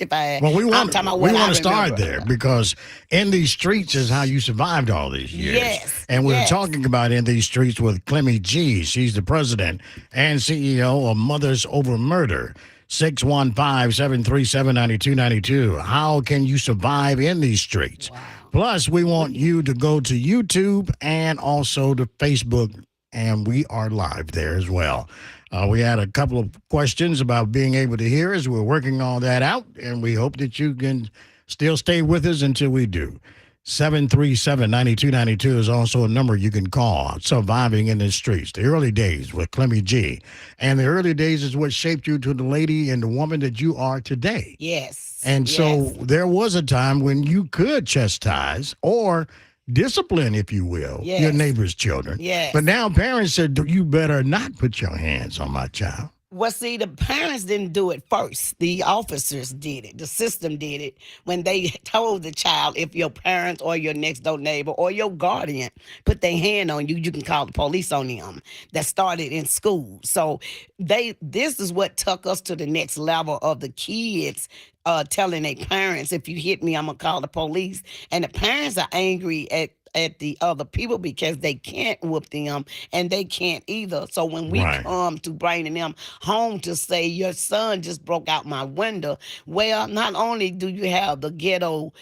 65. Well, we I'm want talking about we what I want to start remember. there because in these streets is how you survived all these years. Yes, And we're yes. talking about in these streets with Clemmy G. She's the president and CEO of Mothers Over Murder. 615-737-9292. How can you survive in these streets? Wow. Plus, we want you to go to YouTube and also to Facebook, and we are live there as well. We had a couple of questions about being able to hear us. We're working all that out, and we hope that you can still stay with us until we do. 737-9292 is also a number you can call. Surviving in the streets. The early days with Clemmy G. And the early days is what shaped you to the lady and the woman that you are today. Yes. And so Yes. there was a time when you could chastise or discipline, if you will, your Yes. neighbor's children. Yes. But now parents said, you better not put your hands on my child. Well, see, the parents didn't do it first. The officers did it. The system did it when they told the child, if your parents or your next door neighbor or your guardian put their hand on you, you can call the police on them. That started in school. So this is what took us to the next level of the kids telling their parents, if you hit me, I'm going to call the police. And the parents are angry at the other people because they can't whoop them and they can't either. So when we Right. come to bringing them home to say your son just broke out my window, well, not only do you have the ghetto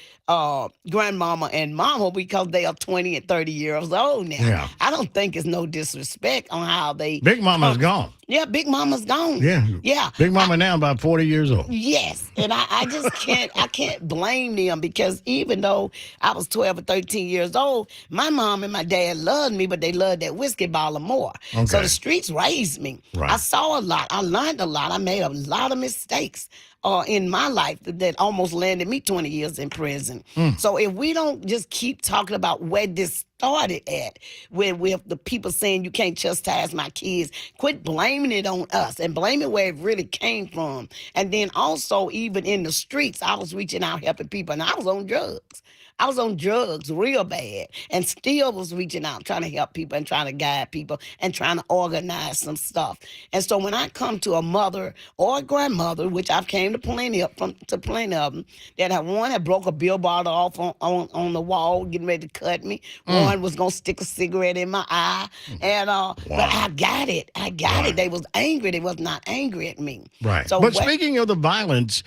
grandmama and mama because they are 20 and 30 years old now. Yeah. I don't think it's no disrespect on how they Big Mama's gone. Yeah, Big Mama's gone. Yeah. Yeah. Big Mama now about 40 years old. Yes, and I just can't blame them because even though I was 12 or 13 years old, my mom and my dad loved me, but they loved that whiskey bottle more. So Okay. the streets raised me. Right. I saw a lot. I learned a lot. I made a lot of mistakes in my life that almost landed me 20 years in prison. So if we don't just keep talking about where this started at, with the people saying you can't chastise my kids, quit blaming it on us and blame it where it really came from. And then also even in the streets, I was reaching out helping people and I was on drugs. I was on drugs real bad and still was reaching out, trying to help people and trying to guide people and trying to organize some stuff. And so when I come to a mother or a grandmother, which I've came to plenty of them, that one had broke a bill bottle off on the wall, getting ready to cut me. One was going to stick a cigarette in my eye. And but I got it. I got it. They was angry. They was not angry at me. Right. So But speaking of the violence,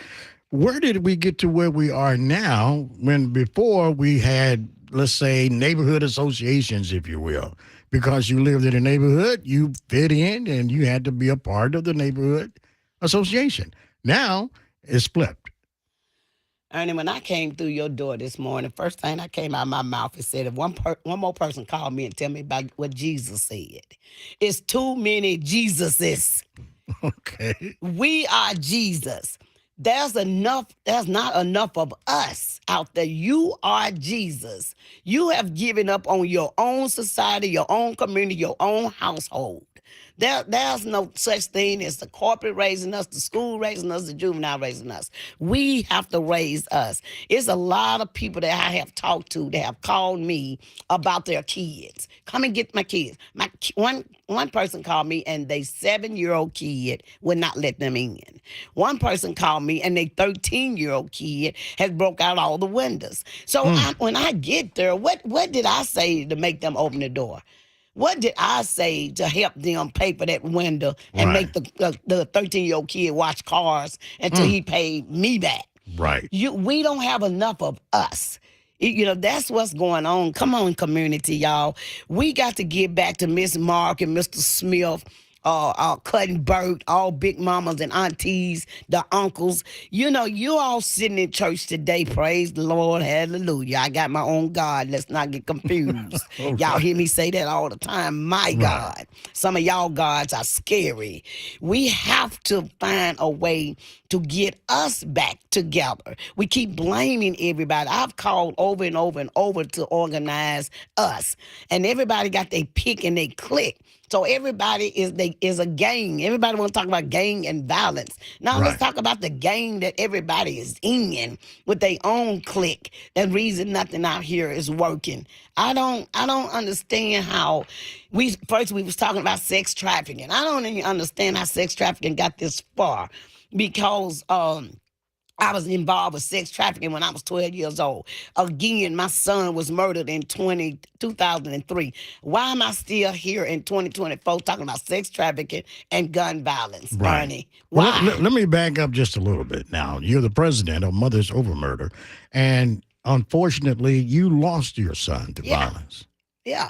where did we get to where we are now when before we had, let's say, neighborhood associations, if you will? Because you lived in a neighborhood, you fit in, and you had to be a part of the neighborhood association. Now it's flipped. Ernie, when I came through your door this morning, first thing that came out of my mouth is said, if one more person called me and tell me about what Jesus said. It's too many Jesuses. Okay. We are Jesus. There's not enough of us out there. You are Jesus. You have given up on your own society, your own community, your own household. There's no such thing as the corporate raising us, the school raising us, the juvenile raising us. We have to raise us. It's a lot of people that I have talked to that have called me about their kids. Come and get my kids. One person called me and they 7-year-old kid would not let them in. One person called me and they 13-year-old kid has broke out all the windows. So when I get there, what did I say to make them open the door? What did I say to help them pay for that window and Right. make the 13-year-old kid watch cars until he paid me back? Right. We don't have enough of us. That's what's going on. Come on, community, y'all. We got to get back to Miss Mark and Mr. Smith, Cutting Burt, all big mamas and aunties, the uncles. You all sitting in church today. Praise the Lord. Hallelujah. I got my own God. Let's not get confused. Y'all hear me say that all the time. My God. Some of y'all gods are scary. We have to find a way to get us back together. We keep blaming everybody. I've called over and over and over to organize us. And everybody got their pick and they click. So everybody is a gang. Everybody want to talk about gang and violence. Now let's talk about the gang that everybody is in with their own clique. The reason nothing out here is working. I don't understand how we was talking about sex trafficking. I don't even understand how sex trafficking got this far because I was involved with sex trafficking when I was 12 years old. Again, my son was murdered in 2003. Why am I still here in 2024 talking about sex trafficking and gun violence, Right. Ernie? Well, Why? let me back up just a little bit now. You're the president of Mothers Over Murder, and unfortunately, you lost your son to Yeah. violence. Yeah.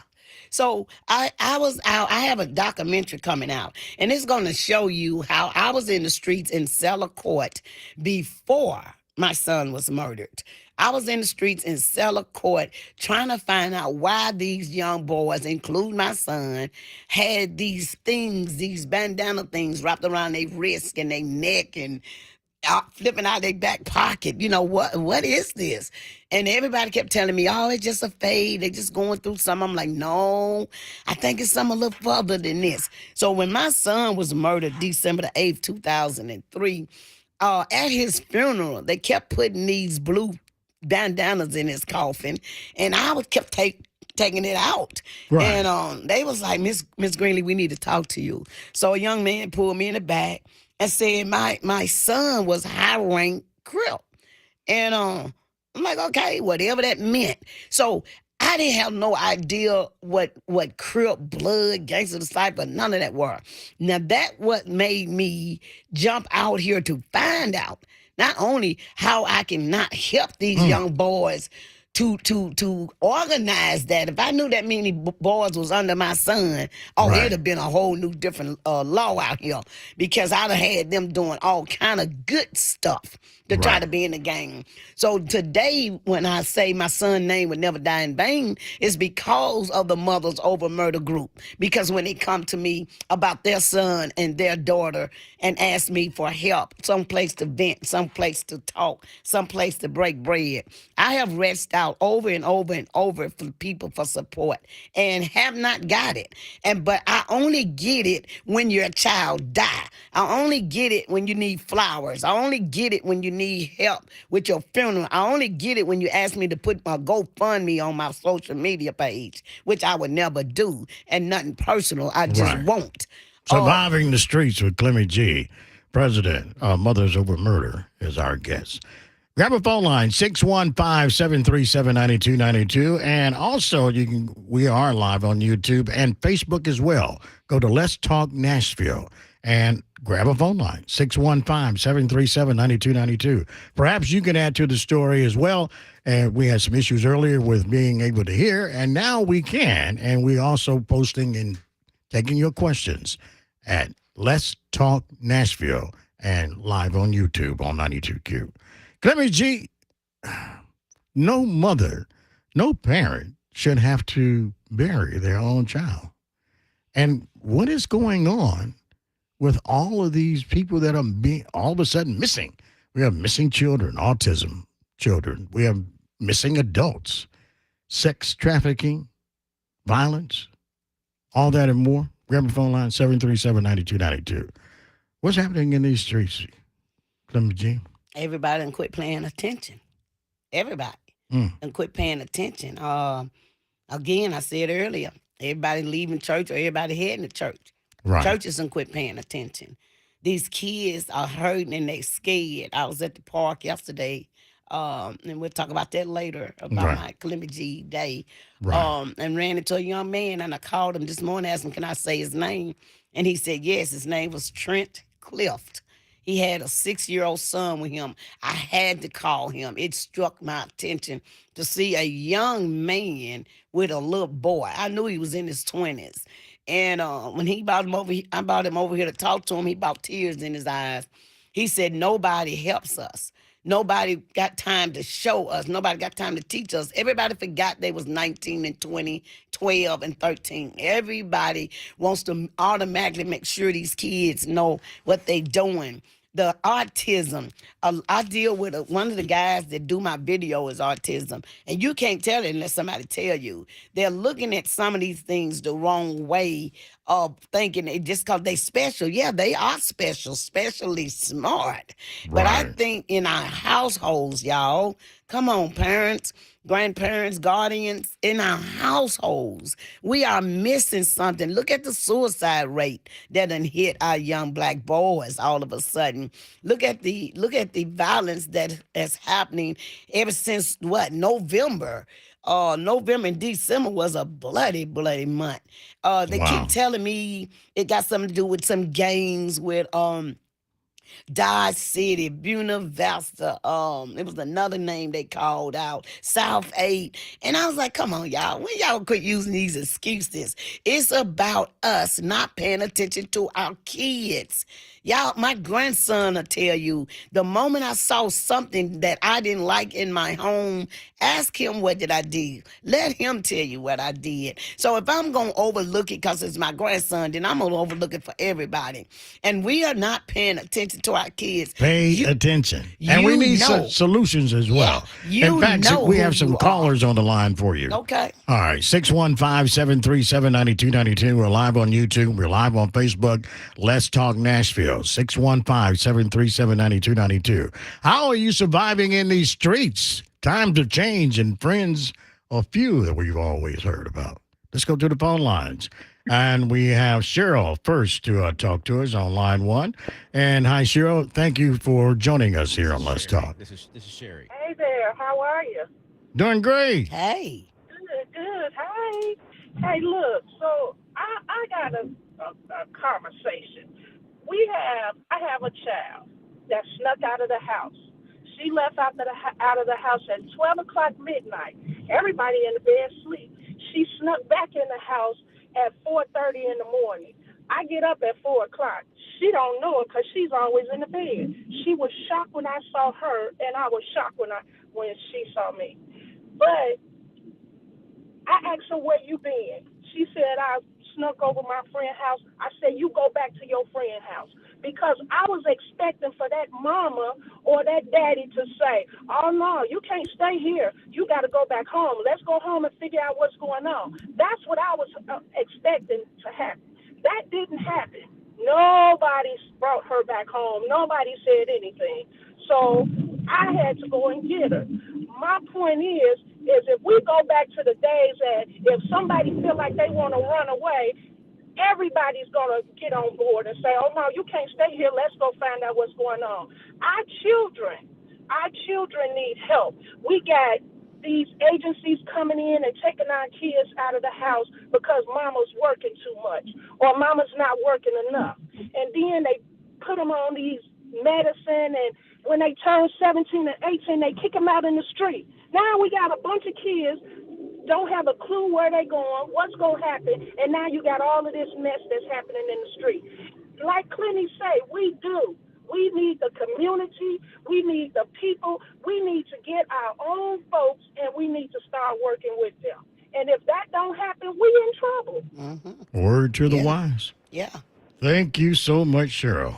So I was out. I have a documentary coming out, and it's going to show you how I was in the streets in Cellar Court before my son was murdered. I was in the streets in Cellar Court trying to find out why these young boys, including my son, had these things, these bandana things wrapped around their wrist and their neck and out, flipping out their back pocket. You know, what is this? And everybody kept telling me, oh, it's just a fade. They're just going through something. I'm like, no, I think it's something a little further than this. So when my son was murdered December the 8th, 2003, at his funeral, they kept putting these blue bandanas in his coffin, and I was kept taking it out. Right. And they was like, Miss Greenlee, we need to talk to you. So a young man pulled me in the back and said my son was high rank Crip. And I'm like, okay, whatever that meant. So I didn't have no idea what Crip, blood, gangster disciple, none of that were. Now that what made me jump out here to find out not only how I can not help these Mm. young boys to organize that. If I knew that many boys was under my son, oh, it'd Right. have been a whole new different law out here because I'd have had them doing all kind of good stuff to try Right. to be in the game. So today, when I say my son's name would never die in vain, it's because of the Mothers Over Murder group. Because when they come to me about their son and their daughter and ask me for help, some place to vent, some place to talk, some place to break bread, I have reached out over and over and over for people for support and have not got it. But I only get it when your child die. I only get it when you need flowers. I only get it when you need help with your funeral. I only get it when you ask me to put my GoFundMe on my social media page, which I would never do, and nothing personal. I just Right. won't. Um, Surviving the Streets with Clemmy G, president of Mothers Over Murder, is our guest. Grab a phone line, 615-737-9292. And also we are live on YouTube and Facebook as well. Go to Let's Talk Nashville and grab a phone line, 615-737-9292. Perhaps you can add to the story as well. And we had some issues earlier with being able to hear, and now we can. And we also posting and taking your questions at Let's Talk Nashville and live on YouTube on 92Q. Clemmy G, no mother, no parent should have to bury their own child. And what is going on with all of these people that are being all of a sudden missing? We have missing children, autism children. We have missing adults, sex trafficking, violence, all that and more. Grab the phone line, 737-9292. What's happening in these streets, Clemmy G? Everybody done quit paying attention. Everybody Mm. done quit paying attention. Again, I said earlier, everybody leaving church or everybody heading to church. Right. Churches done quit paying attention. These kids are hurting and they scared. I was at the park yesterday, and we'll talk about that later about Right. my Clemmy G day. Right. And ran into a young man, and I called him this morning, asked him, can I say his name? And he said, yes, his name was Trent Clift. He had a 6-year-old son with him. I had to call him. It struck my attention to see a young man with a little boy. I knew he was in his 20s. And when he brought him over, I brought him over here to talk to him. He brought tears in his eyes. He said, nobody helps us. Nobody got time to show us. Nobody got time to teach us. Everybody forgot they was 19 and 20, 12 and 13. Everybody wants to automatically make sure these kids know what they doing. The autism. I deal with one of the guys that do my video is autism. And you can't tell it unless somebody tell you. They're looking at some of these things the wrong way. thinking it just because they special. Yeah, they are special, specially smart. But I Right. think in our households, y'all, come on, parents, grandparents, guardians, in our households, we are missing something. Look at the suicide rate that done hit our young black boys all of a sudden. Look at the violence that is happening ever since what, November. November and December was a bloody, bloody month. They keep Wow. telling me it got something to do with some gangs with Dodge City, Buena Vista. It was another name they called out, South 8. And I was like, come on, y'all. When y'all quit using these excuses? It's about us not paying attention to our kids. Y'all, my grandson will tell you the moment I saw something that I didn't like in my home, ask him what did I do. Let him tell you what I did. So if I'm gonna overlook it because it's my grandson, then I'm gonna overlook it for everybody. And we are not paying attention to our kids. Pay You attention. And we you need know, solutions as yeah, well. In you fact, know we who have some you are. callers on the line for you. Okay. All right, 615-737-9292. We're live on YouTube. We're live on Facebook. Let's Talk Nashville, 615-737-9292. How are you surviving in these streets? Times of change and friends are few that we've always heard about. Let's go to the phone lines. And we have Cheryl first to talk to us on line one. And hi, Cheryl. Thank you for joining us here This on is Let's Sherry. Talk. This is Sherry. Hey there, how are you? Doing great. Hey. Good, good. Hi. Hey, look. So I got a conversation. I have a child that snuck out of the house. She left out of the house at 12 o'clock midnight. Everybody in the bed sleep. She snuck back in the house at 4:30 in the morning. I get up at 4 o'clock. She don't know it because she's always in the bed. She was shocked when I saw her, and I was shocked when she saw me. But I asked her where you been. She said I snuck over my friend's house. I said you go back to your friend's house because I was expecting for that mama or that daddy to say, "Oh no, you can't stay here. You got to go back home. Let's go home and figure out what's going on." That's what I was expecting to happen. That didn't happen. Nobody brought her back home. Nobody said anything. So I had to go and get her. My point is if we go back to the days that if somebody feel like they want to run away, everybody's gonna get on board and say, "Oh no, you can't stay here. Let's go find out what's going on." Our children need help. We got these agencies coming in and taking our kids out of the house because mama's working too much or mama's not working enough, and then they put them on these medicine, and when they turn 17 and 18, they kick them out in the street. Now we got a bunch of kids don't have a clue where they're going, what's going to happen, and now you got all of this mess that's happening in the street. Like Clinty say, we do. We need the community. We need the people. We need to get our own folks, and we need to start working with them. And if that don't happen, we in trouble. Word to the Yeah. wise. Yeah. Thank you so much, Cheryl.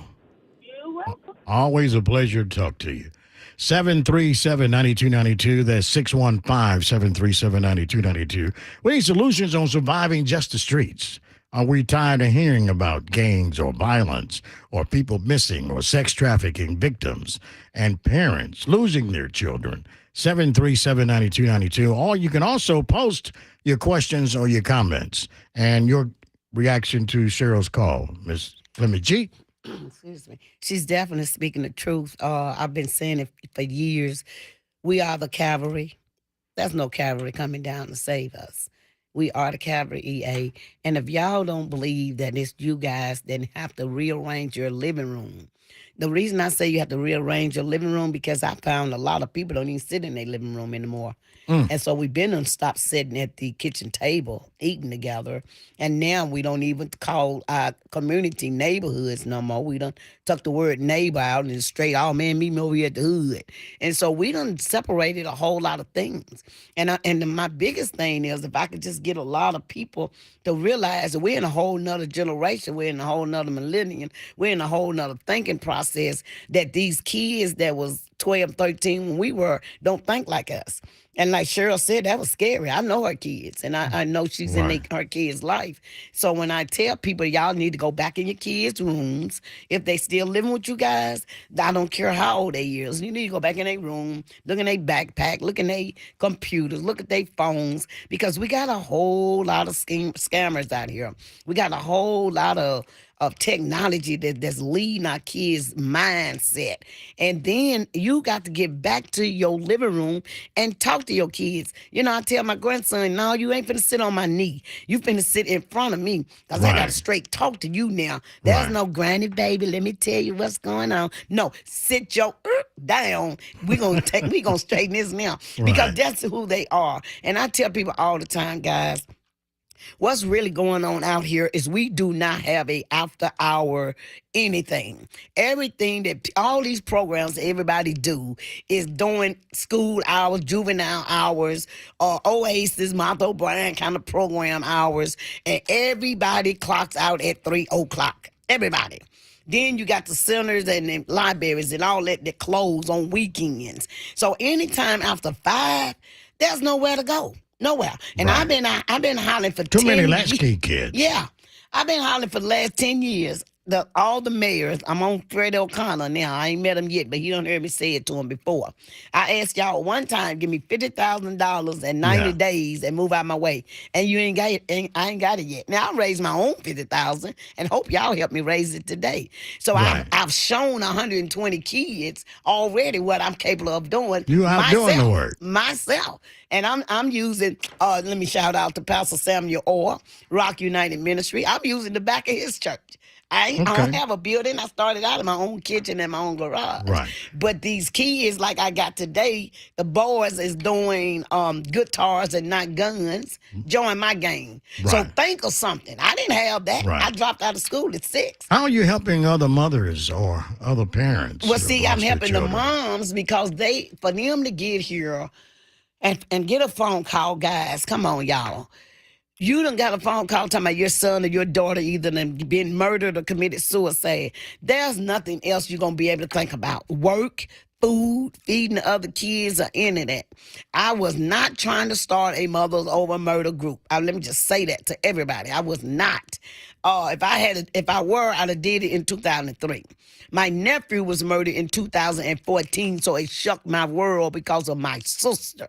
You welcome. Always a pleasure to talk to you. 737-9292. That's 615-737-9292. We need solutions on surviving just the streets. Are we tired of hearing about gangs or violence or people missing or sex trafficking victims and parents losing their children? 737-9292. Or you can also post your questions or your comments and your reaction to Cheryl's call. Miss Clement G. Excuse me. She's definitely speaking the truth. I've been saying it for years. We are the cavalry. There's no cavalry coming down to save us. We are the cavalry, EA. And if y'all don't believe that it's you guys that have to rearrange your living room, the reason I say you have to rearrange your living room because I found a lot of people don't even sit in their living room anymore. And so we've been and stopped sitting at the kitchen table eating together. And now we don't even call our community neighborhoods no more. We done tuck the word neighbor out and it's straight, oh man, meet me over here at the hood. And so we done separated a whole lot of things. And my biggest thing is if I could just get a lot of people to realize that we're in a whole nother generation, we're in a whole nother millennium, we're in a whole nother thinking process that these kids that was 12, 13 when we were don't think like us. And like Cheryl said, that was scary. I know her kids, and I know she's in Right. her kids' life. So when I tell people, y'all need to go back in your kids' rooms, if they still living with you guys, I don't care how old they is. You need to go back in their room, look in their backpack, look in their computers, look at their phones, because we got a whole lot of scammers out here. We got a whole lot of technology that's leading our kids' mindset. And then you got to get back to your living room and talk to your kids. You know, I tell my grandson, no, you ain't finna sit on my knee. You finna sit in front of me because I got to Right. straight talk to you now. There's Right. no granny baby, let me tell you what's going on. No, sit your down. We gonna straighten this now because Right. that's who they are. And I tell people all the time, guys, what's really going on out here is we do not have a after hour anything. Everything that all these programs that everybody do is doing school hours, juvenile hours, Oasis, Martha O'Brien kind of program hours, and everybody clocks out at 3 o'clock. Everybody. Then you got the centers and the libraries and all that close on weekends. So anytime after 5, there's nowhere to go. Nowhere. And Right. I've been hollering for Too 10 many years. latchkey kids. Yeah. I've been hollering for the last 10 years. All the mayors, I'm on Freddie O'Connor now. I ain't met him yet, but he done heard me say it to him before. I asked y'all one time, give me $50,000 in 90 Yeah. days and move out my way. And you ain't got it, I ain't got it yet. Now I raised my own 50,000 and hope y'all help me raise it today. So Right. I've shown 120 kids already what I'm capable of doing. You out doing the work. Myself. And I'm using, let me shout out to Pastor Samuel Orr, Rock United Ministry. I'm using the back of his church. I don't Okay. have a building. I started out in my own kitchen and my own garage. Right. But these kids, like I got today, the boys is doing guitars and not guns. Join my game. So Right. think of something. I didn't have that. Right. I dropped out of school at 6. How are you helping other mothers or other parents? Well, who see, have I'm lost their helping the children? moms because for them to get here and get a phone call, guys, come on, y'all. You done got a phone call talking about your son or your daughter either done been murdered or committed suicide. There's nothing else you're going to be able to think about. Work, food, feeding the other kids, or any of that. I was not trying to start a Mothers Over Murder group. Let me just say that to everybody. I was not. If I were, I'd have did it in 2003. My nephew was murdered in 2014, so it shook my world because of my sister.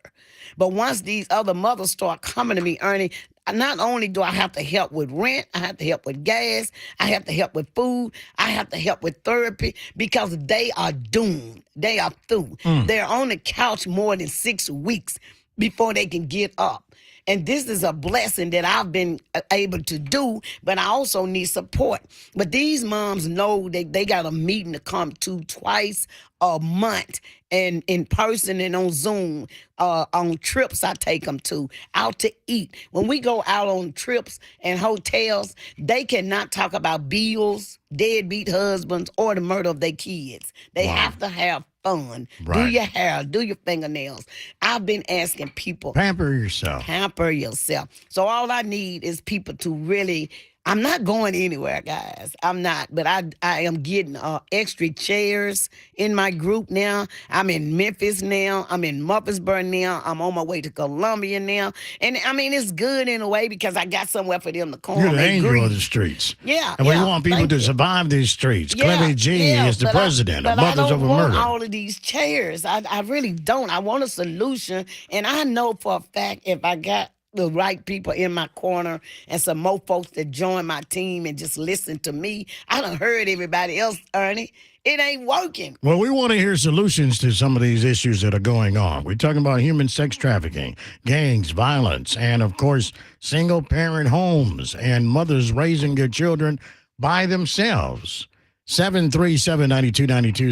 But once these other mothers start coming to me, Ernie, not only do I have to help with rent, I have to help with gas, I have to help with food, I have to help with therapy because they are doomed. They are through. They're on the couch more than 6 weeks before they can get up. And this is a blessing that I've been able to do, but I also need support. But these moms know that they got a meeting to come to twice a month, and in person and on Zoom, on trips I take them to, out to eat. When we go out on trips and hotels, they cannot talk about bills, deadbeat husbands, or the murder of their kids. They Wow. have to have fun. Do Right. your hair, do your fingernails. I've been asking people, Pamper yourself. pamper yourself. So all I need is people to really. I'm not going anywhere, guys. I'm not, but I am getting extra chairs in my group now. I'm in Memphis now. I'm in Murfreesboro now. I'm on my way to Columbia now. And I mean, it's good in a way because I got somewhere for them to come. You're the and angel grieve. of the streets. Yeah, And we yeah, want people thank to you. survive these streets. Clevy G is the but president of but Mothers I don't Over want Murder. all of these chairs. I really don't. I want a solution. And I know for a fact if I got the right people in my corner and some more folks that join my team and just listen to me, I done heard everybody else, Ernie. It ain't working. Well, we want to hear solutions to some of these issues that are going on. We're talking about human sex trafficking, gangs, violence, and, of course, single-parent homes and mothers raising their children by themselves. 737-9292,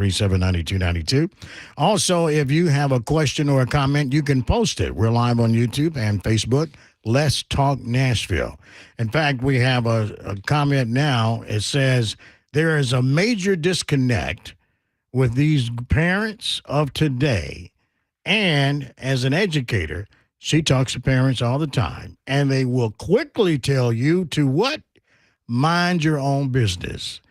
615-737-9292. Also, if you have a question or a comment, you can post it. We're live on YouTube and Facebook. Let's Talk Nashville. In fact, we have a comment now. It says, there is a major disconnect with these parents of today. And as an educator, she talks to parents all the time, and they will quickly tell you to what? Mind your own business.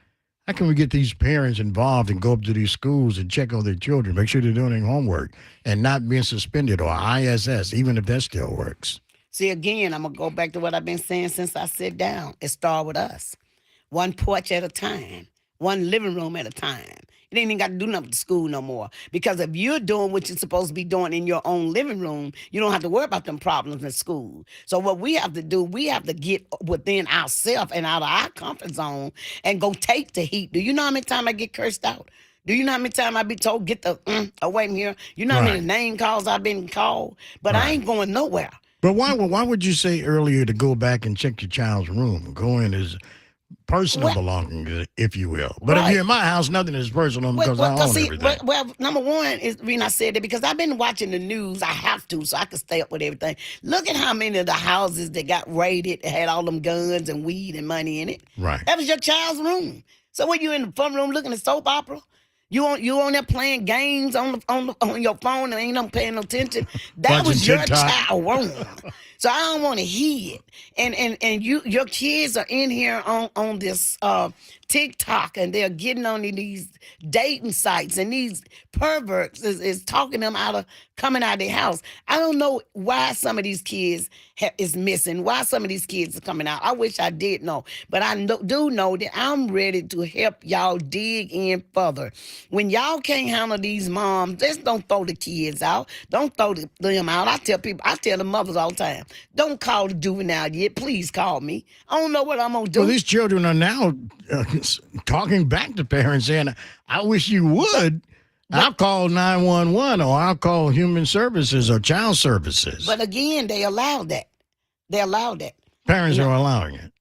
How can we get these parents involved and go up to these schools and check on their children, make sure they're doing their homework and not being suspended or ISS, even if that still works? See, again, I'm going to go back to what I've been saying since I sit down. It started with us. One porch at a time, one living room at a time. You ain't even got to do nothing to school no more. Because if you're doing what you're supposed to be doing in your own living room, you don't have to worry about them problems in school. So what we have to do, we have to get within ourselves and out of our comfort zone and go take the heat. Do you know how many times I get cursed out? Do you know how many times I be told, get the away from here? You know how many Right. name calls I've been called? But I Right. ain't going nowhere. But why would you say earlier to go back and check your child's room? Go in his personal Well, belongings, if you will. But if right. you're in my house, nothing is personal because I own everything. Number one is the reason I said that because I've been watching the news. I have to, so I can stay up with everything. Look at how many of the houses that got raided had all them guns and weed and money in it. Right. That was your child's room. So when you in the fun room looking at soap opera, you on there playing games on your phone and ain't no paying no attention. That Watching was your TikTok. child room. So I don't want to hear it. And your kids are in here on this TikTok and they're getting on these dating sites and these perverts is talking them out of coming out of their house. I don't know why some of these kids is missing, why some of these kids are coming out. I wish I did know, but I do know that I'm ready to help y'all dig in further. When y'all can't handle these moms, just don't throw the kids out. Don't throw them out. I tell the mothers all the time, don't call the juvenile yet. Please call me. I don't know what I'm going to do. Well, these children are now talking back to parents saying, I wish you would. I'll call 911 or I'll call human services or child services. But again, they allow that. They allow that. Parents are allowing it.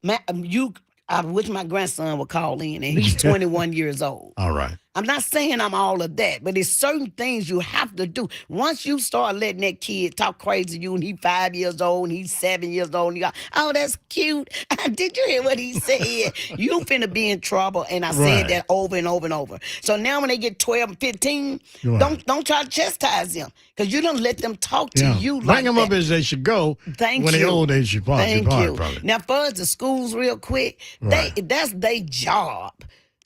I wish my grandson would call in, and he's 21 years old. All right. I'm not saying I'm all of that, but there's certain things you have to do. Once you start letting that kid talk crazy to you, and he's 5 years old, and he's 7 years old, and you go, oh, that's cute. Did you hear what he said? You finna be in trouble, and I Right. said that over and over and over. So now when they get 12 and 15, Right. don't try to chastise them, because you don't let them talk to Yeah. you Bring like them that. up as they should go. Thank when you. they're old, they should depart. Thank you. From it. Now, for us, the schools, real quick, Right. that's their job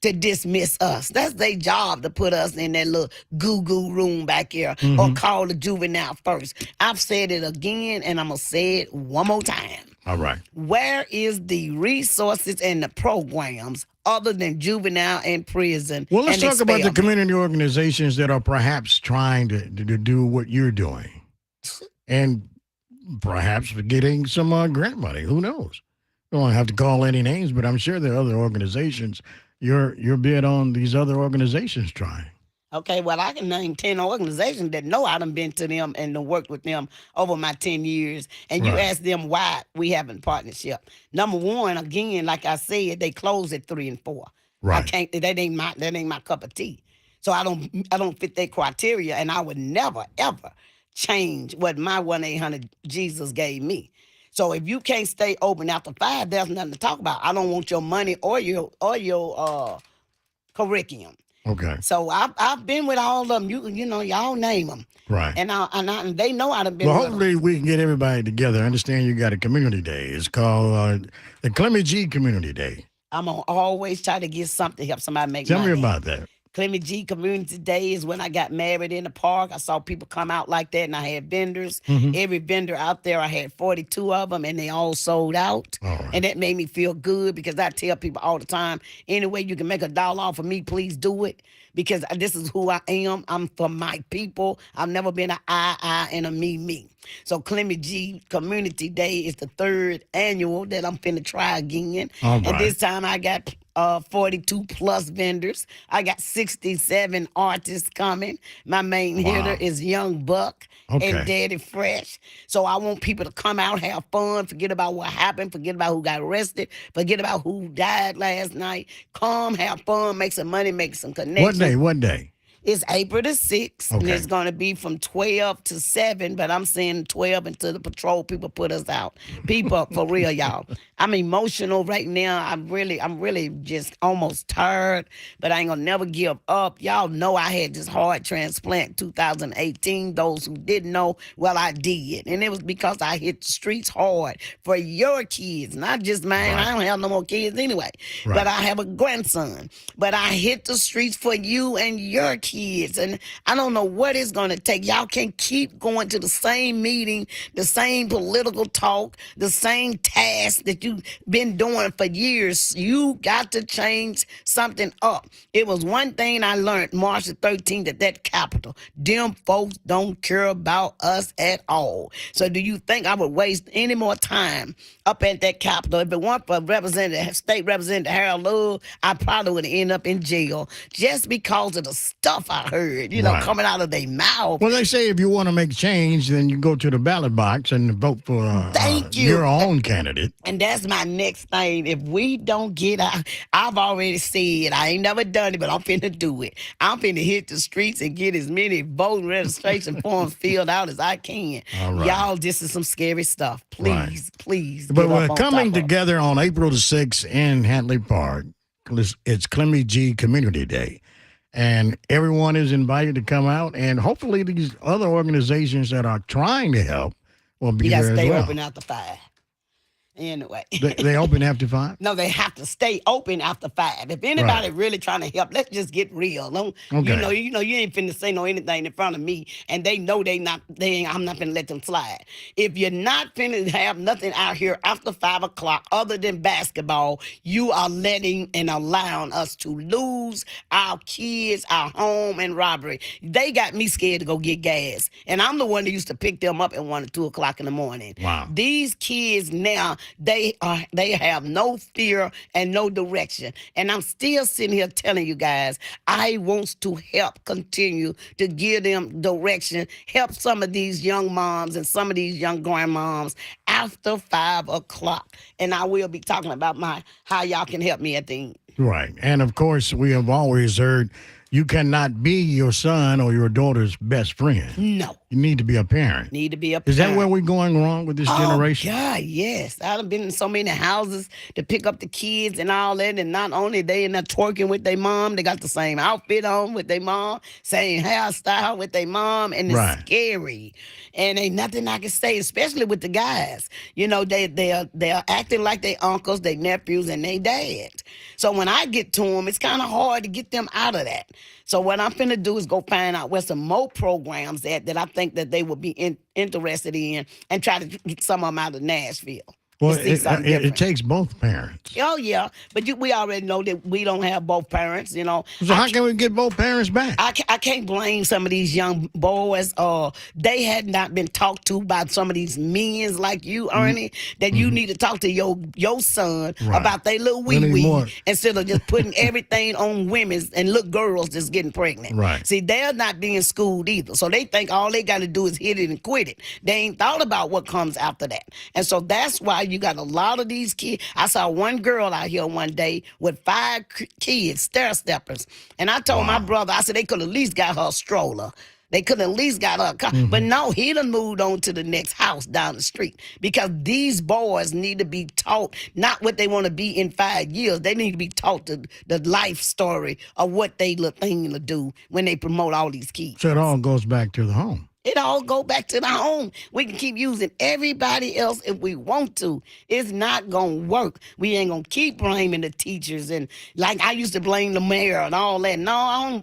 to dismiss us. That's their job to put us in that little goo-goo room back here or call the juvenile first. I've said it again, and I'm going to say it one more time. All right. Where is the resources and the programs other than juvenile and prison? Well, let's and talk about the expellment? community organizations that are perhaps trying to do what you're doing and perhaps getting some grant money. Who knows? We don't have to call any names, but I'm sure there are other organizations. Your bid on these other organizations trying. Okay, well, I can name 10 organizations that know I done been to them and done worked with them over my 10 years. And you Right. ask them why we having partnership. Number one, again, like I said, they close at 3 and 4. I Right. can't. That ain't my cup of tea. So I don't fit their criteria, and I would never ever change what my 1-800 Jesus gave me. So if you can't stay open after 5, there's nothing to talk about. I don't want your money or your curriculum. Okay. So I've been with all of them. You know y'all name them, Right. and they know I done been. Well, with 'em. hopefully we can get everybody together. I understand you got a community day. It's called the Clement G Community Day. I'm gonna always try to get something to help somebody make Tell money. me about that. Clement G Community Day is when I got married in the park. I saw people come out like that, and I had vendors. Mm-hmm. Every vendor out there, I had 42 of them, and they all sold out. All right. And that made me feel good because I tell people all the time, any way you can make $1 off of me, please do it. Because this is who I am. I'm for my people. I've never been an I and a me. So Clement G Community Day is the 3rd annual that I'm finna try again. All And right. this time I got 42 plus vendors. I got 67 artists coming. My main hitter is Young Buck Okay. and Daddy Fresh. So I want people to come out, have fun, forget about what happened, forget about who got arrested, forget about who died last night. Come, have fun, make some money, make some connections. What day? It's April the 6th, and Okay. it's going to be from 12 to 7, but I'm saying 12 until the patrol people put us out. People, for real, y'all. I'm emotional right now. I'm really just almost tired, but I ain't gonna never give up. Y'all know I had this heart transplant 2018. Those who didn't know, well, I did. And it was because I hit the streets hard for your kids, not just mine. I Right. don't have no more kids anyway, but Right. I have a grandson. But I hit the streets for you and your kids. And I don't know what it's going to take. Y'all can't keep going to the same meeting, the same political talk, the same task that you've been doing for years. You got to change something up. It was one thing I learned March the 13th at that Capitol. Them folks don't care about us at all. So do you think I would waste any more time up at that Capitol? If it weren't for State Representative Harold Love, I probably would have ended up in jail just because of the stuff I heard, Right. coming out of their mouth. Well, they say if you want to make change, then you go to the ballot box and vote for Thank you. your own candidate. And that's my next thing. If we don't get out, I've already said, I ain't never done it, but I'm finna do it. I'm finna hit the streets and get as many voting registration forms filled out as I can. All right. Y'all, this is some scary stuff. Please, Right. please. But get we're up on coming top of it. together on April the 6th in Hatley Park. It's Clemmy G Community Day. And everyone is invited to come out. And hopefully these other organizations that are trying to help will be You there gotta as stay well. open after 5. Anyway. They open after 5? No, they have to stay open after 5. If anybody really trying to help, let's just get real. Don't, Okay. you ain't finna say no anything in front of me, and they know I'm not finna let them slide. If you're not finna have nothing out here after 5 o'clock other than basketball, you are letting and allowing us to lose our kids, our home, and robbery. They got me scared to go get gas, and I'm the one that used to pick them up at 1 or 2 o'clock in the morning. Wow. These kids now, they have no fear and no direction. And I'm still sitting here telling you guys, I want to help continue to give them direction, help some of these young moms and some of these young grandmoms after 5 o'clock. And I will be talking about how y'all can help me at the end. Right. And of course, we have always heard you cannot be your son or your daughter's best friend. No. You need to be a parent. Need to be a Is that parent. where we're going wrong with this generation? Oh, God, yes. I've been in so many houses to pick up the kids and all that, and not only they in there twerking with their mom, they got the same outfit on with their mom, same hairstyle with their mom, and it's Right. scary. And ain't nothing I can say, especially with the guys. They're acting like their uncles, their nephews, and their dad. So when I get to them, it's kind of hard to get them out of that. So what I'm finna do is go find out where some more programs that I think that they would be interested in, and try to get some of them out of Nashville. Well, to see something it different. takes both parents. Oh, yeah. But we already know that we don't have both parents, So how can we get both parents back? I can't blame some of these young boys. They had not been talked to by some of these men like you, Ernie, that you need to talk to your son Right. about their little We need more. wee-wee instead of just putting everything on women's and little girls that's getting pregnant. Right. See, they're not being schooled either. So they think all they got to do is hit it and quit it. They ain't thought about what comes after that. And so that's why you got a lot of these kids. I saw one girl out here one day with 5 kids, stair-steppers. And I told my brother, I said they could at least got her a stroller. They could at least got her a car. But no, he done moved on to the next house down the street, because these boys need to be taught not what they want to be in 5 years. They need to be taught the life story of what they look thing to do when they promote all these kids. So it all goes back to the home. It all go back to the home. We can keep using everybody else if we want to. It's not going to work. We ain't going to keep blaming the teachers. And like I used to blame the mayor and all that. No,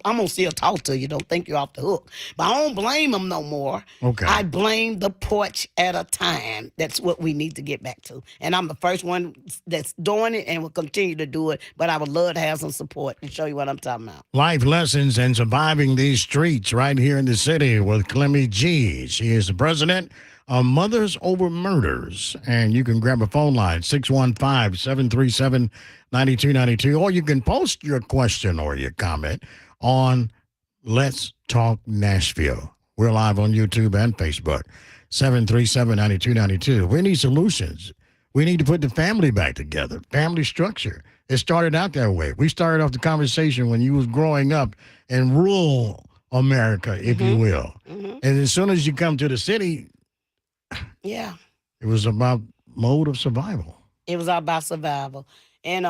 I'm going to still talk to you. Don't think you're off the hook. But I don't blame them no more. Okay. I blame the porch at a time. That's what we need to get back to. And I'm the first one that's doing it and will continue to do it. But I would love to have some support and show you what I'm talking about. Life lessons and surviving these streets right here in the city with Clemmy G. She is the president of Mothers Over Murders. And you can grab a phone line, 615-737-9292. Or you can post your question or your comment on Let's Talk Nashville. We're live on YouTube and Facebook, 737-9292. We need solutions. We need to put the family back together, family structure. It started out that way. We started off the conversation when you was growing up in rural America, if you will. And as soon as you come to the city, Yeah. it was about mode of survival. It was all about survival. And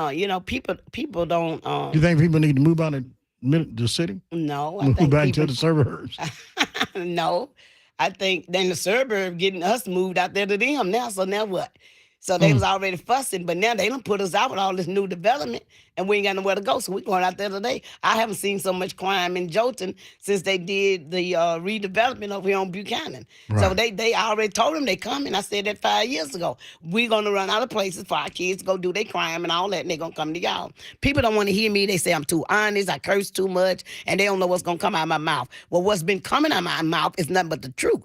people don't You think people need to move out of the city? no, I Move think back to people the suburbs? no. I think then the suburb getting us moved out there to them now. So now what? So they was Mm. already fussing, but now they done put us out with all this new development, and we ain't got nowhere to go. So we going out there today. I haven't seen so much crime in Jolton since they did the redevelopment over here on Buchanan. So Right. they already told them they coming. I said that 5 years ago. We're gonna run out of places for our kids to go do their crime and all that, and they're gonna come to y'all. People don't want to hear me. They say I'm too honest, I curse too much, and they don't know what's gonna come out of my mouth. Well, what's been coming out of my mouth is nothing but the truth.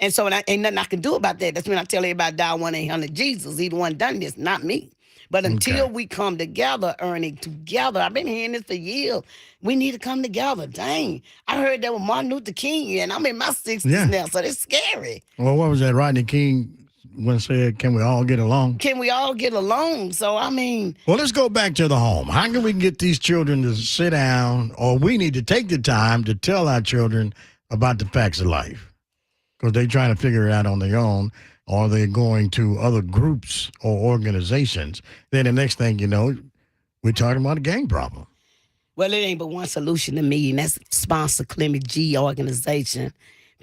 And so ain't nothing I can do about that. That's when I tell everybody dial 1-800-Jesus. He the one done this, not me. But until Okay. we come together, Ernie, together, I've been hearing this for years. We need to come together. Dang. I heard that with Martin Luther King, and I'm in my 60s Yeah. now, so it's scary. Well, what was that? Rodney King once said, "Can we all get along?" Can we all get along? So, I mean, Well, let's go back to the home. How can we get these children to sit down, or we need to take the time to tell our children about the facts of life? Because they're trying to figure it out on their own, or they're going to other groups or organizations. Then the next thing you know, we're talking about a gang problem. well, it ain't but one solution to me, and that's sponsor Clement G organization.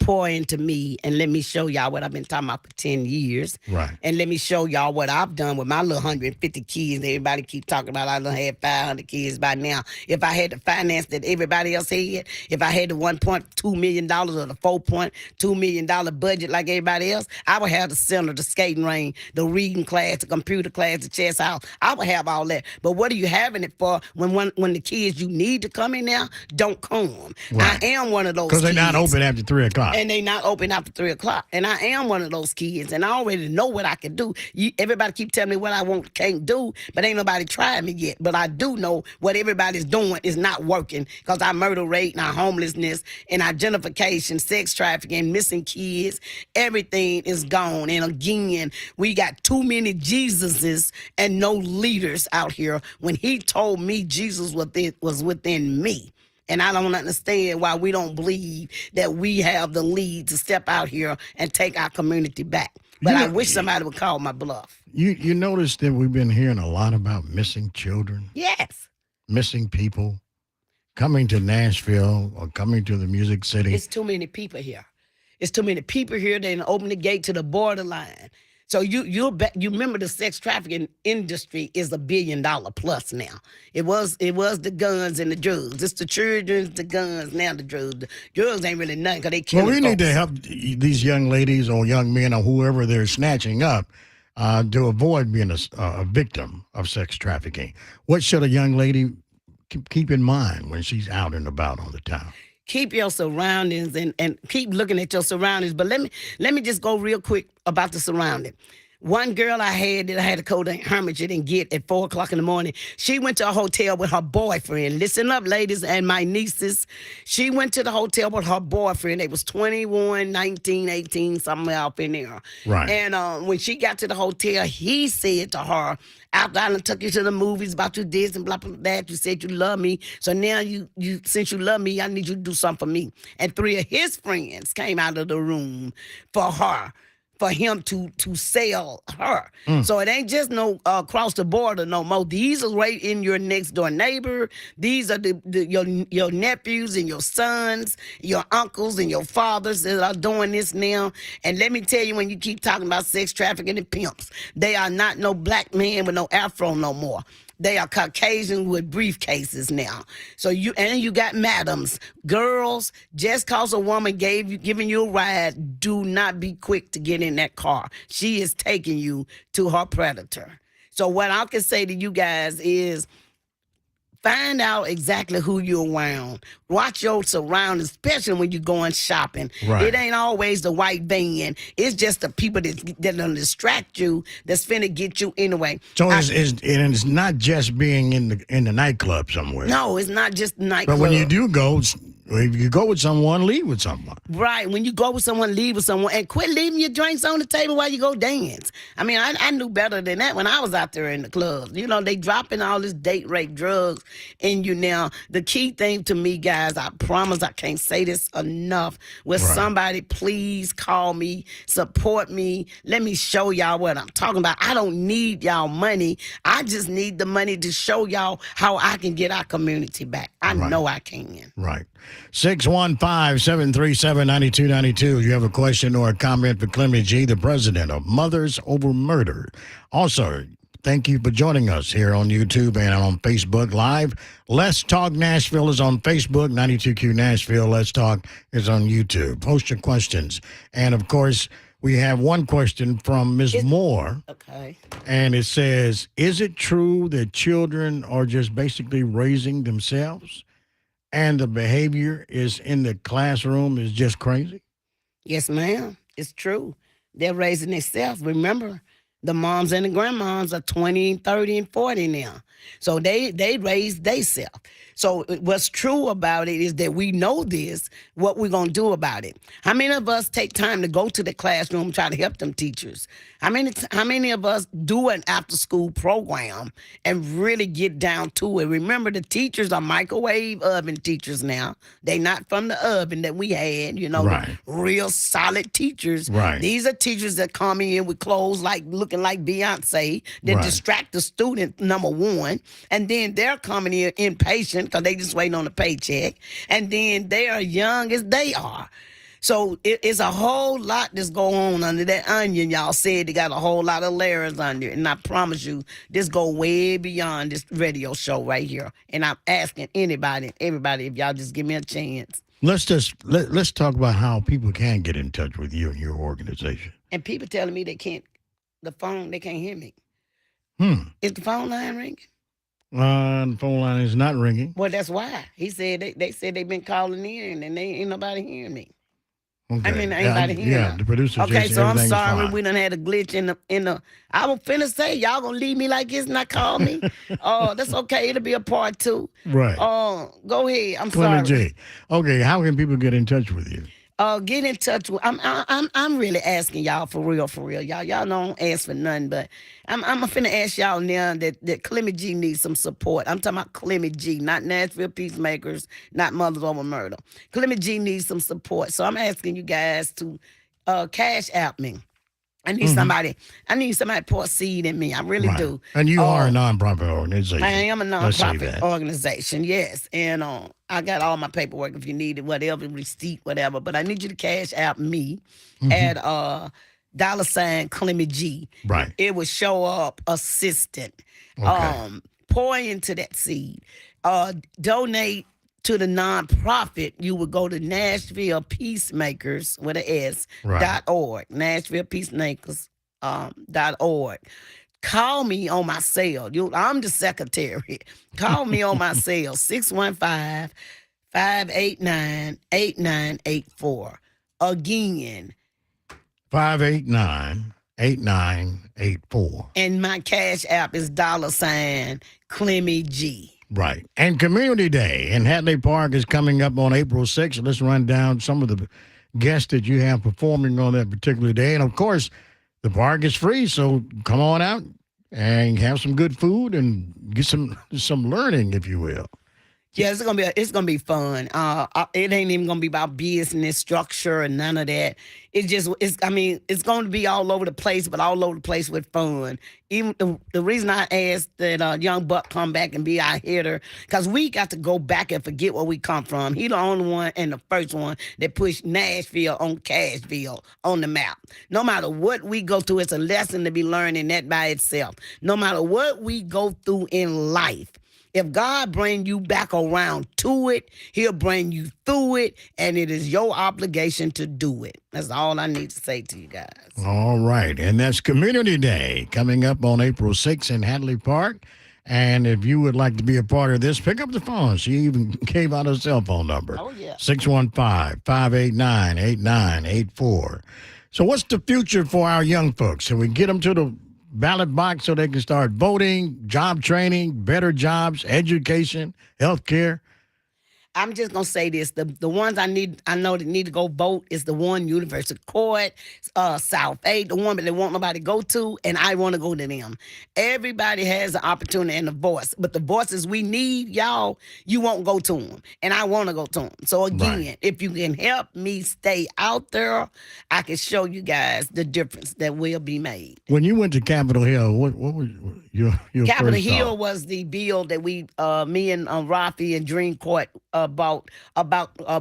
Pour into me and let me show y'all what I've been talking about for 10 years. Right. And let me show y'all what I've done with my little 150 kids. Everybody keep talking about I done had 500 kids by now. If I had the finance that everybody else had, if I had the $1.2 million or the $4.2 million budget like everybody else, I would have the center, the skating ring, the reading class, the computer class, the chess house. I would have all that. But what are you having it for when the kids you need to come in now don't come? Right. I am one of those Because they're not kids. open after 3 o'clock. And they not open after 3 o'clock. And I am one of those kids, and I already know what I can do. Everybody keep telling me what I can't do, but ain't nobody tried me yet. But I do know what everybody's doing is not working, because our murder rate and our homelessness and our gentrification, sex trafficking, missing kids, everything is gone. And again, we got too many Jesuses and no leaders out here. When he told me Jesus was within me. And I don't understand why we don't believe that we have the lead to step out here and take our community back. But I wish somebody would call my bluff. You notice that we've been hearing a lot about missing children, Yes. missing people, coming to Nashville or coming to the Music City. It's too many people here. It's too many people here. They done open the gate to the borderline. So you remember the sex trafficking industry is $1 billion plus now. It was the guns and the drugs. It's the children, the guns, now the drugs. The drugs ain't really nothing because they killing Well, we need folks. to help these young ladies or young men or whoever they're snatching up to avoid being a victim of sex trafficking. What should a young lady keep in mind when she's out and about on the town? Keep your surroundings and keep looking at your surroundings. But let me just go real quick about the surrounding. One girl I had that I had to code Hermitage and get at 4 o'clock in the morning. She went to a hotel with her boyfriend. Listen up, ladies and my nieces. She went to the hotel with her boyfriend. They was 21, 19, 18, somewhere up in there. Right. And when she got to the hotel, he said to her, after I done took you to the movies about you this and blah, blah, blah, that, you said you love me. So now you since you love me, I need you to do something for me. And 3 of his friends came out of the room for her, for him to sell her. So it ain't just no across the border no more. These are right in your next door neighbor. These are your nephews and your sons, your uncles and your fathers that are doing this now. And let me tell you, when you keep talking about sex trafficking and pimps, they are not no black man with no afro no more. They are Caucasian with briefcases now. So you got madams, girls. Just cause a woman giving you a ride, do not be quick to get in that car. She is taking you to her predator. So what I can say to you guys is, find out exactly who you're around. Watch your surroundings, especially when you're going shopping. Right. It ain't always the white van. It's just the people that don't distract you that's finna get you anyway. So it's not just being in the nightclub somewhere. No, it's not just nightclub. But when you do go, If you go with someone, leave with someone. Right. When you go with someone, leave with someone, and quit leaving your drinks on the table while you go dance. I mean, I knew better than that when I was out there in the clubs. You know, they dropping all this date rape drugs in you now. The key thing to me, guys, I promise I can't say this enough. Will Right. somebody please call me, support me? Let me show y'all what I'm talking about. I don't need y'all money. I just need the money to show y'all how I can get our community back. I Right. know I can. Right. 615-737-9292. You have a question or a comment for Clemmy G, the president of Mothers Over Murder. Also, thank you for joining us here on YouTube and on Facebook Live. Let's Talk Nashville is on Facebook, 92Q Nashville. Let's Talk is on YouTube. Post your questions. And, of course, we have one question from Ms. Moore. Okay. And it says, is it true that children are just basically raising themselves and the behavior is in the classroom is just crazy? Yes, ma'am. It's true. They're raising themselves. Remember, the moms and the grandmoms are 20, 30, and 40 now. So they raise themselves. So what's true about it is that we know this, what we're going to do about it. How many of us take time to go to the classroom and try to help them teachers? How many of us do an after-school program and really get down to it? Remember, the teachers are microwave oven teachers now. They not from the oven that we had, you know, Right. the real solid teachers. Right. These are teachers that come in with clothes like looking like Beyonce that Right. distract the student, number one. And then they're coming in impatient because they just waiting on a paycheck. And then they are young as they are. So it's a whole lot that's going on under that onion. Y'all said they got a whole lot of layers under it. And I promise you, this go way beyond this radio show right here. And I'm asking anybody, everybody, if y'all just give me a chance. Let's talk about how people can get in touch with you and your organization. And people telling me they can't hear me. Is the phone line ringing? The phone line is not ringing. Well, that's why. He said they said they've been calling in and they ain't nobody hearing me. Okay. I mean, ain't nobody hearing Yeah, me. the producer Okay, just so I'm everything's sorry fine. we done had a glitch in the I was finna say, y'all gonna leave me like this and not call me? Oh, that's okay. It'll be a part two. Right. Oh, go ahead. I'm Clement sorry. J. Okay, how can people get in touch with you? Get in touch with. I'm really asking y'all for real. Y'all don't ask for nothing, but I'm finna ask y'all now that Clement G needs some support. I'm talking about Clement G, not Nashville Peacemakers, not Mothers Over Murder. Clement G needs some support, so I'm asking you guys to cash out me. I need somebody to pour a seed in me. I really Right. do. And you are a nonprofit organization. I am a Let's say nonprofit that. organization, yes. And I got all my paperwork if you need it, whatever, receipt, whatever. But I need you to cash out me at $ Clement G. Right. It will show up assistant. Okay. Pour into that seed. Donate to the nonprofit. You would go to Nashville Peacemakers with an S Right. .org. Nashville Peacemakers .org. Call me on my cell. I'm the secretary. Call me on my cell, 615-589-8984. Again. 589-8984. And my cash app is $ Clemmy G. Right. And Community Day in Hatley Park is coming up on April 6th. Let's run down some of the guests that you have performing on that particular day. And, of course, the park is free, so come on out and have some good food and get some learning, if you will. Yeah, it's gonna be fun. It ain't even gonna be about business structure and none of that. It's gonna be all over the place, but all over the place with fun. Even the reason I asked that young buck come back and be our hitter, because we got to go back and forget where we come from. He the only one and the first one that pushed Nashville on Cashville on the map. No matter what we go through, it's a lesson to be learned in that by itself. No matter what we go through in life, if God bring you back around to it, he'll bring you through it, and it is your obligation to do it. That's all I need to say to you guys. All right. And that's Community Day coming up on April 6th in Hatley Park. And if you would like to be a part of this, pick up the phone. She even gave out her cell phone number. Oh, yeah. 615-589-8984. So what's the future for our young folks? Should we get them to the ballot box so they can start voting, job training, better jobs, education, health care? I'm just gonna say this: the ones I know that need to go vote is the one University Court, South 8, the one that they want nobody to go to, and I want to go to them. Everybody has an opportunity and a voice, but the voices we need, y'all, you won't go to them, and I want to go to them. So again, Right. if you can help me stay out there, I can show you guys the difference that will be made. When you went to Capitol Hill, what was your Capitol first Hill thought? was the bill that me and Rafi and Dream Court about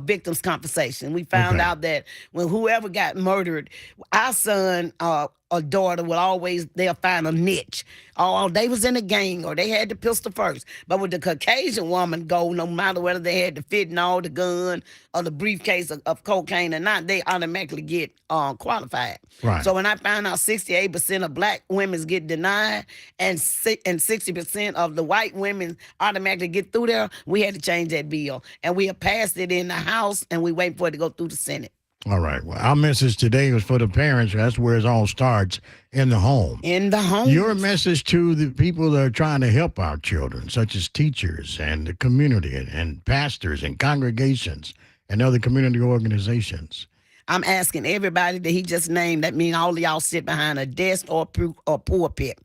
victims' compensation. We found Okay. out that when whoever got murdered, our son or daughter will always they'll find a niche. Oh, they was in a gang or they had the pistol first. But with the Caucasian woman go, no matter whether they had the fentanyl, the gun, or the briefcase of cocaine or not, they automatically get qualified. Right. So when I found out 68% of black women get denied and 60% of the white women automatically get through there, we had to change that bill. And we have passed it in the House and we wait for it to go through the Senate. All right. Well, our message today was for the parents. That's where it all starts, in the home. In the home. Your message to the people that are trying to help our children, such as teachers and the community and pastors and congregations and other community organizations. I'm asking everybody that he just named, that mean all of y'all sit behind a desk or pulpit.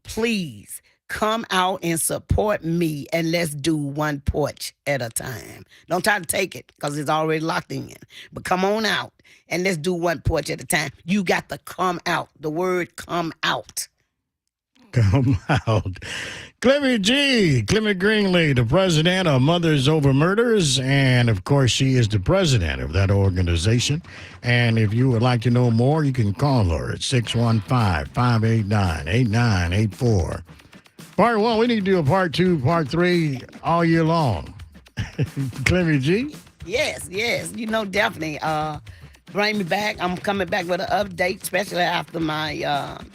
Please come out and support me and let's do one porch at a time. Don't try to take it because it's already locked in. But come on out and let's do one porch at a time. You got to come out. The word come out. Come out. Clemmy Greenlee, the president of Mothers Over Murders, and of course she is the president of that organization. And if you would like to know more, you can call her at 615-589-8984. Part 1, we need to do a part 2, part 3 all year long. Clemmy G? Yes, you know, definitely. Bring me back. I'm coming back with an update, especially after my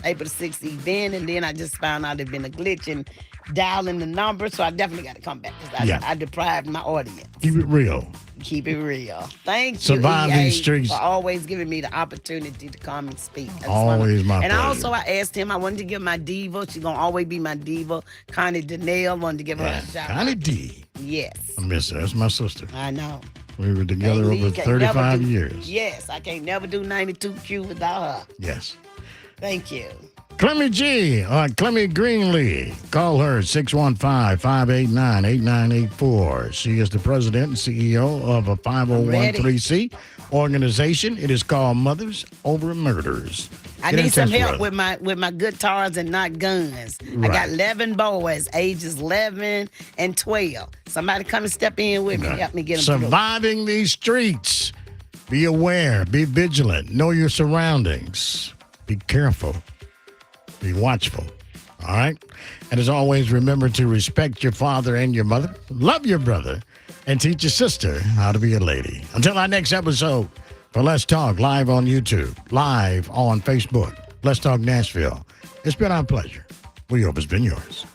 April 6th event. And then I just found out there's been a glitch in dialing the number. So I definitely got to come back because I deprived my audience. Keep it real. Keep it real. Thank you, Survive EA, these streets. for always giving me the opportunity to come and speak. Always my And pleasure. also, I asked him, I wanted to give my diva. She's going to always be my diva. Connie Danielle, wanted to give her a shout out. Connie D. Yes. I miss her. That's my sister. I know. We were together over Can't never 35 do- years. Yes, I can't never do 92Q without her. Yes. Thank you. Clemmy G, Clemmy Greenlee. Call her at 615-589-8984. She is the president and CEO of a 501c organization. It is called Mothers Over Murders. I Get in need some touch help with with my guitars and not guns. I Right. got 11 boys, ages 11 and 12. Somebody come and step in with me, her. help me get them through. Surviving these streets. Be aware. Be vigilant. Know your surroundings. Be careful. Be watchful. All right? And as always, remember to respect your father and your mother. Love your brother. And teach your sister how to be a lady. Until our next episode, for Let's Talk, live on YouTube, live on Facebook, Let's Talk Nashville. It's been our pleasure. We hope it's been yours.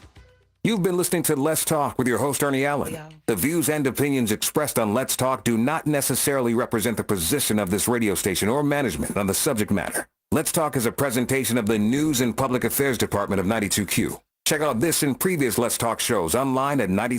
You've been listening to Let's Talk with your host, Ernie Allen. Yeah. The views and opinions expressed on Let's Talk do not necessarily represent the position of this radio station or management on the subject matter. Let's Talk is a presentation of the News and Public Affairs Department of 92Q. Check out this and previous Let's Talk shows online at 92.